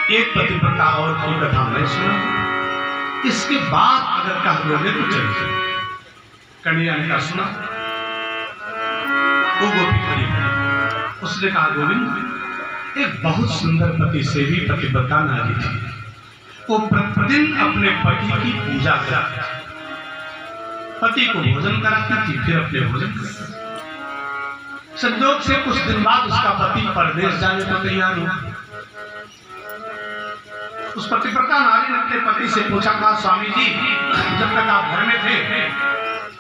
एक पतिव्रता और की कथा मैं सुना, इसके बाद अगर कहा दोगे तो चलिए। कन्हैया ने कहा सुना। वो गोपी खड़ी है, उसने कहा गोविंद, एक बहुत सुंदर पति से भी पतिव्रता नारी थी। वो प्रतिदिन अपने पति की पूजा कराती थी, पति को भोजन कराती थी, फिर अपने भोजन करती थी। संयोग से कुछ दिन बाद उसका पति परदेश जाने को तैयार हुआ। उस पतिव्रता नारी ने अपने पति से पूछा, कहा स्वामी जी, जब तक आप घर में थे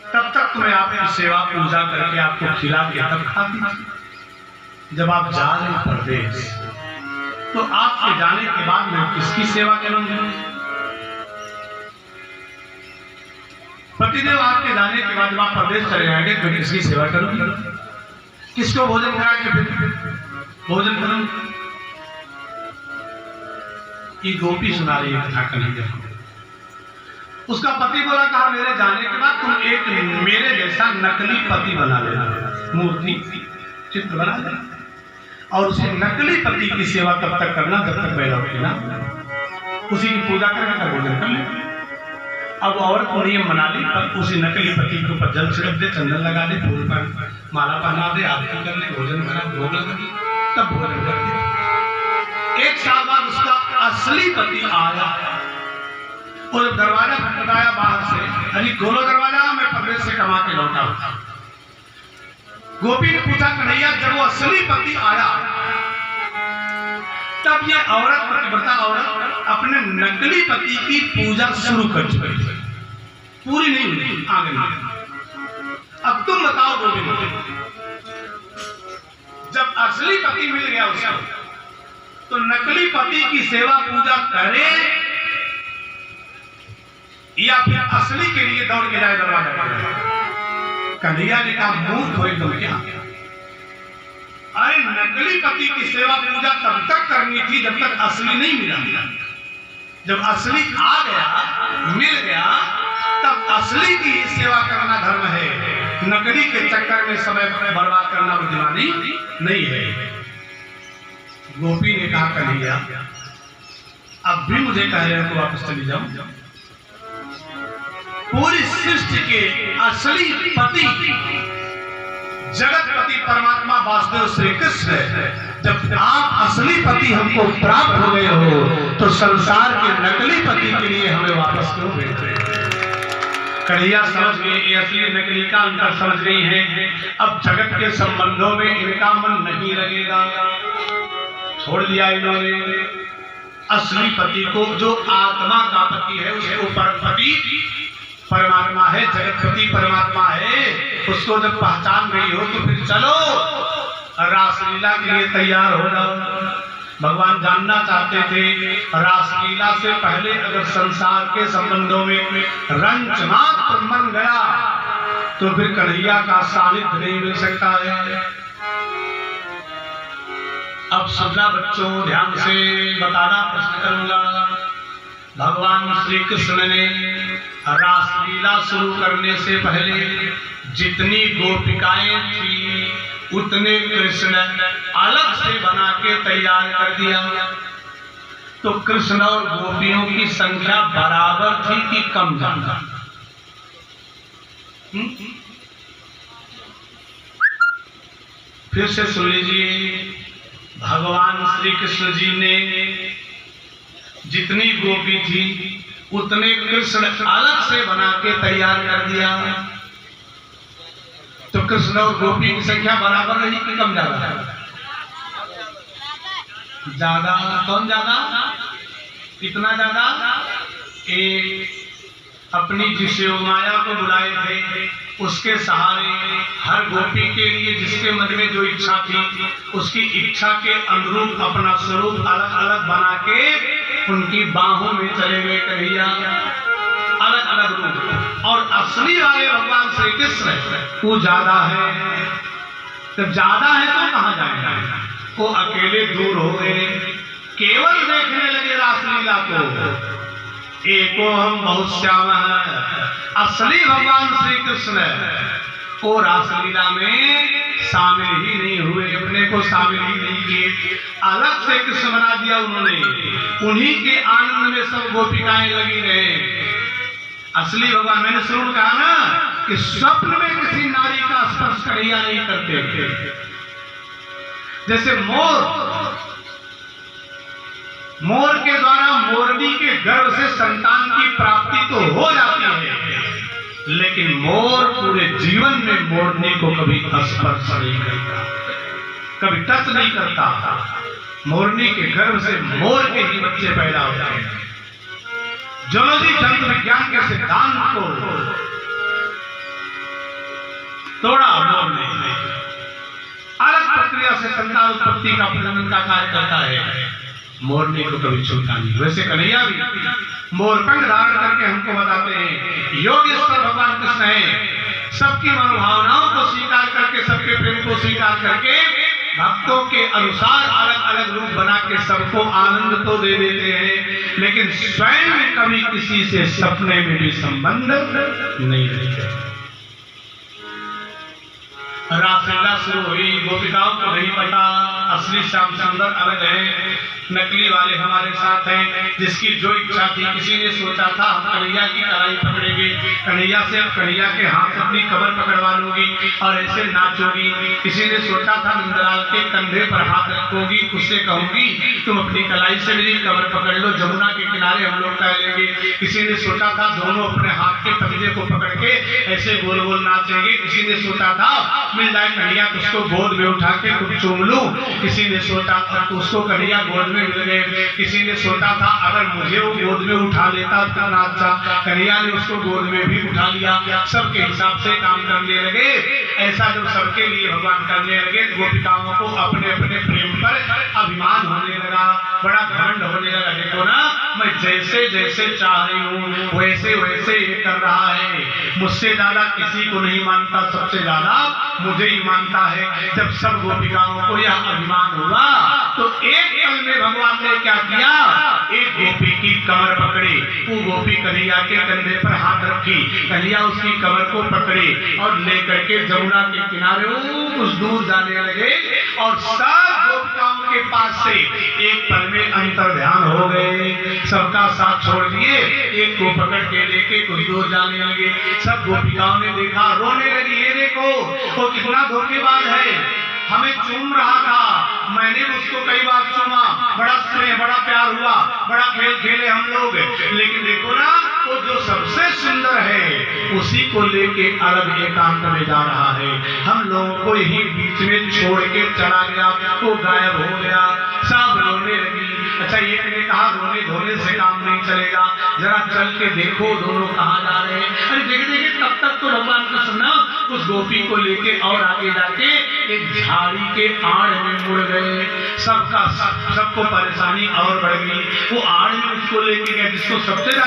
तब तक मैं आपकी सेवा पूजा करके आपको खिला के तब खाती थी। जब आप जा रहे परदेश तो आपके जाने के बाद मैं किसकी सेवा करूंगी? पतिदेव आपके जाने के बाद जब आप परदेश चले जाएंगे तो किसकी सेवा करूंगी? किसको भोजन कराएंगे? फिर भोजन करूंगी। ये गोपी सुना रही है कथा कन्हैया। उसका पति बोला, कहा मेरे जाने के बाद तुम एक मेरे जैसा नकली पति बना लेना, मूर्ति चित्र बना लेना, और उसे नकली पति की सेवा तब तक करना जब तक मैं लौटी ना, उसी की पूजा करके भोजन कर ले। अब औरत को नियम बना ली, पर उसी नकली पति के ऊपर जल छिड़क दे, चंदन लगा दे, फूल पर माला पहना दे, आरती कर ले, भोजन करा, भोग लगा दे, तब भोजन कर दे। एक साल बाद उसका असली पति आया और दरवाजा खटखटाया बाहर से, अरे खोलो दरवाजा, मैं परदेश से कमा के लौटा हूं। गोपी ने पूछा, कन्हैया जब वो असली पति आया तब ये औरत, पतिव्रता औरत, अपने नकली पति की पूजा शुरू कर चुकी थी, पूरी नहीं हुई, आगे नहीं। अब तुम बताओ गोविंद, जब असली पति मिल गया उसको तो नकली पति की सेवा पूजा करे या फिर असली के लिए दौड़ के जाए दरवाजा पर? कन्हैया ने कहा, मूर्ख हो एकदम क्या? अरे नकली पति की सेवा पूजा तब तक करनी थी जब तक असली नहीं मिला। जब असली आ गया, मिल गया, तब असली की सेवा करना धर्म है। नकली के चक्कर में समय बर्बाद करना बुद्धिमानी नहीं है। गोपी ने कहा, कन्हैया अब भी मुझे कह रहे हो तो वापस चली जाऊं? पूरी सृष्टि के असली पति जगतपति परमात्मा वासुदेव श्री कृष्ण है। जब आप असली पति हमको प्राप्त हो गए हो तो संसार के नकली पति के लिए हमें वापस क्यों भेज रहे हैं? कन्हैया समझ गए, ये असली नकली का अंतर समझ गई है। अब जगत के संबंधों में इनका मन नहीं लगेगा, छोड़ दिया इन्होंने। असली पति को, जो आत्मा का पति है, उसको परमपति परमात्मा है, जगतपति परमात्मा है, उसको जब पहचान गई हो तो फिर चलो रासलीला के लिए तैयार हो जाओ। भगवान जानना चाहते थे रासलीला से पहले अगर संसार के संबंधों में रंच मात्र मन गया तो फिर कन्हैया का सानिध्य नहीं मिल सकता है। अब सुनना बच्चों, ध्यान से बताना, प्रश्न करूंगा। भगवान श्री कृष्ण ने रासलीला शुरू करने से पहले जितनी गोपिकाएं थी उतने कृष्ण अलग से बना के तैयार कर दिया। तो कृष्ण और गोपियों की संख्या बराबर थी कि कम ज्यादा? फिर से सुन लीजिए, भगवान श्री कृष्ण जी ने जितनी गोपी थी उतने कृष्ण अलग से बना के तैयार कर दिया। तो कृष्ण और गोपी की संख्या बराबर रही कि कम ज्यादा? ज्यादा। कौन ज्यादा? कितना ज्यादा? अपनी जिस माया को बुलाए थे उसके सहारे हर गोपी के लिए जिसके मन में जो इच्छा थी उसकी इच्छा के अनुरूप अपना स्वरूप अलग अलग बना के उनकी बाहों में चले गए कन्हैया, अलग अलग रूप। और असली वाले भगवान श्री कृष्ण वो ज्यादा है। जब ज्यादा है तो कहाँ जाएगा? वो अकेले दूर हो गए, केवल देखने लगे रासलीला को। एको हम बहुत श्याम है। असली भगवान श्री कृष्ण वो रासलीला में शामिल ही नहीं हुए, अपने को शामिल ही नहीं किए, अलग से कृष्ण बना दिया उन्होंने। उन्हीं के आनंद में सब गोपिकाएं लगी रहे। असली भगवान, मैंने शुरू कहा ना कि स्वप्न में किसी नारी का स्पर्श कन्हैया नहीं करते। जैसे मोर के द्वारा मोरनी के गर्भ से संतान की प्राप्ति तो हो जाती है, लेकिन मोर पूरे जीवन में मोरनी को कभी स्पर्श नहीं करता, कभी टच नहीं करता। मोरनी के गर्भ से मोर के ही बच्चे पैदा होते हैं। जूलॉजी जंतु विज्ञान के सिद्धांत को तोड़ा मोर ने। अलग प्रक्रिया से संतान उत्पत्ति का प्रजनन का कार्य करता है, मोरनी को कभी छूता नहीं। वैसे कन्हैया भी मोरपंख धारण करके हमको बताते हैं योगेश्वर भगवान कृष्ण है। सबकी मनोभावनाओं को स्वीकार करके, सबके प्रेम को स्वीकार करके, भक्तों के अनुसार अलग अलग रूप बना के सबको आनंद तो दे देते हैं, लेकिन स्वयं कभी किसी से सपने में भी संबंध नहीं रखते। रासलीला शुरू हुई, गोपिकाओं को नहीं पता असली श्याम सुंदर अलग है, नकली वाले हमारे साथ हैं। जिसकी जो इच्छा थी, किसी ने सोचा था हम कन्हैया की कलाई पकड़ेंगे, कन्हैया से कन्हैया के हाथ अपनी कमर पकड़वा लूंगी और ऐसे नाचोगी। किसी ने सोचा था नंदलाल के कंधे पर हाथ रखोगी, उससे कहूंगी तुम अपनी कलाई से मेरी कमर पकड़ लो, जमुना के किनारे हम लोग कह लेंगे। किसी ने सोचा था दोनों अपने हाथ के पंजे को पकड़ के ऐसे गोल गोल नाचेंगे। किसी ने सोचा था मिल जाए कन्हैया उसको गोद में उठा के कुछ चूम लूं। किसी ने सोचा था तो उसको कन्हैया गोद में मिल गए। किसी ने सोचा था अगर मुझे वो गोद में उठा लेता तो नाचा, कन्हैया ने उसको गोद में भी उठा लिया। सबके हिसाब से काम करने लगे। ऐसा जब सबके लिए भगवान करने लगे, गोपिकाओं को अपने अपने प्रेम पर अभिमान होने लगा, बड़ा घमंड होने लगा। देखो ना, मैं जैसे जैसे चाह रही हूँ वैसे वैसे ये कर रहा है, मुझसे ज्यादा किसी को नहीं मानता, सबसे ज्यादा मुझे ही मानता है। जब सब गोपिकाओं को यह अभिमान हुआ तो एक पल में भगवान ने क्या किया, एक गोपी की कमर पकड़ी, वो गोपी कन्हैया के कंधे पर हाथ रखी, कन्हैया उसकी कमर को पकड़े और लेकर के जमुना के किनारे कुछ दूर जाने लगे और सब गोपिकाओं के पास से एक पल में अंतर ध्यान हो गए। सबका साथ छोड़ दिए, एक को पकड़ के लेके कुछ दूर जाने लगे। सब गोपिकाओं ने देखा, रोने लगी, ये देखो वो कितना धोखेबाज है, हमें चूम रहा था, मैंने उसको कई बार चूमा, बड़ा स्नेह बड़ा प्यार हुआ, बड़ा खेल खेले हम लोग, लेकिन देखो ना वो जो सबसे सुंदर है उसी को लेके अलग एकांत में जा रहा है। हम लोगों को यही बीच में छोड़ के चला गया, वो गायब हो गया। सब रोने लगी। अच्छा, एक ने कहा रोने धोने से काम नहीं चलेगा, जरा चल के देखो दोनों कहाँ जा रहे हैं। अरे देखे देखे तब तक तो भगवान कृष्ण उस गोपी को लेके और आगे जाके एक झाड़ी के आड़ में मुड़ गए। सबको परेशानी और बढ़ गई। वो आड़ में उसको लेके गए जिसको सबसे